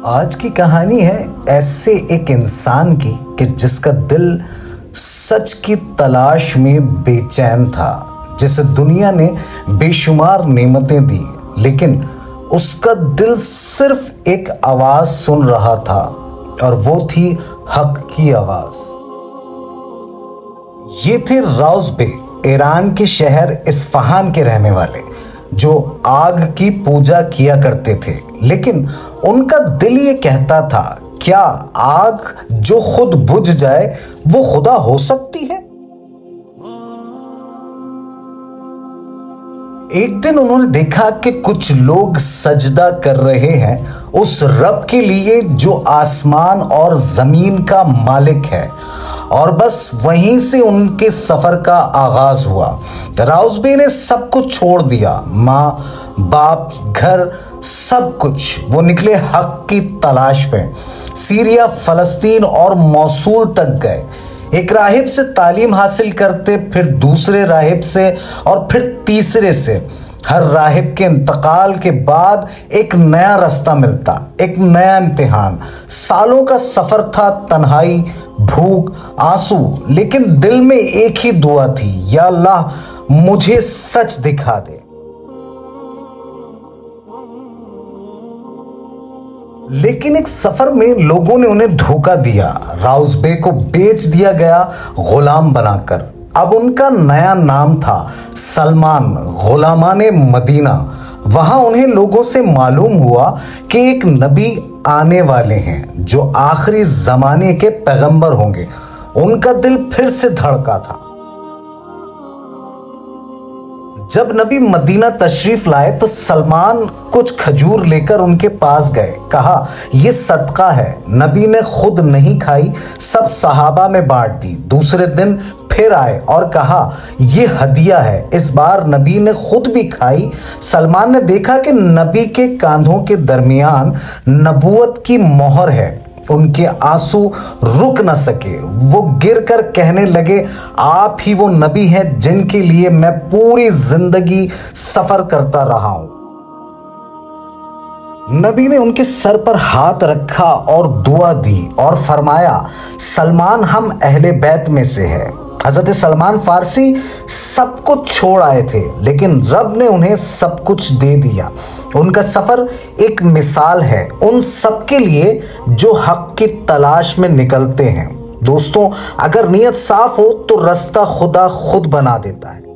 आज की कहानी है ऐसे एक इंसान की कि जिसका दिल सच की तलाश में बेचैन था, जिसे दुनिया ने बेशुमार नेमतें दी, लेकिन उसका दिल सिर्फ एक आवाज सुन रहा था और वो थी हक की आवाज। ये थे राउज़ बे, ईरान के शहर इस्फहान के रहने वाले, जो आग की पूजा किया करते थे। लेकिन उनका दिल ये कहता था, क्या आग जो खुद बुझ जाए वो खुदा हो सकती है? एक दिन उन्होंने देखा कि कुछ लोग सजदा कर रहे हैं उस रब के लिए जो आसमान और जमीन का मालिक है, और बस वहीं से उनके सफर का आगाज हुआ। राउज़ बे ने सब कुछ छोड़ दिया, माँ बाप घर सब कुछ। वो निकले हक की तलाश में। सीरिया, फलस्तीन और मौसूल तक गए। एक राहिब से तालीम हासिल करते, फिर दूसरे राहिब से और फिर तीसरे से। हर राहिब के इंतकाल के बाद एक नया रास्ता मिलता, एक नया इम्तिहान। सालों का सफर था, तन्हाई, भूख, आंसू, लेकिन दिल में एक ही दुआ थी, या अल्लाह मुझे सच दिखा दे। लेकिन एक सफर में लोगों ने उन्हें धोखा दिया। राउज़ बे को बेच दिया गया गुलाम बनाकर। अब उनका नया नाम था सलमान, गुलामाने मदीना। वहां उन्हें लोगों से मालूम हुआ कि एक नबी आने वाले हैं जो आखिरी जमाने के पैगंबर होंगे। उनका दिल फिर से धड़का था। जब नबी मदीना तशरीफ लाए तो सलमान कुछ खजूर लेकर उनके पास गए। कहा, यह सदका है। नबी ने खुद नहीं खाई, सब सहाबा में बांट दी। दूसरे दिन फिर आए और कहा, यह हदिया है। इस बार नबी ने खुद भी खाई। सलमान ने देखा कि नबी के कांधों के दरमियान नबूवत की मोहर है। उनके आंसू रुक न सके। वो गिर कर कहने लगे, आप ही वो नबी हैं जिनके लिए मैं पूरी जिंदगी सफर करता रहा हूं। नबी ने उनके सर पर हाथ रखा और दुआ दी और फरमाया, सलमान हम अहले बैत में से है। हजरत सलमान फारसी सब कुछ छोड़ आए थे, लेकिन रब ने उन्हें सब कुछ दे दिया। उनका सफर एक मिसाल है उन सब के लिए जो हक की तलाश में निकलते हैं। दोस्तों, अगर नीयत साफ हो तो रास्ता खुदा खुद बना देता है।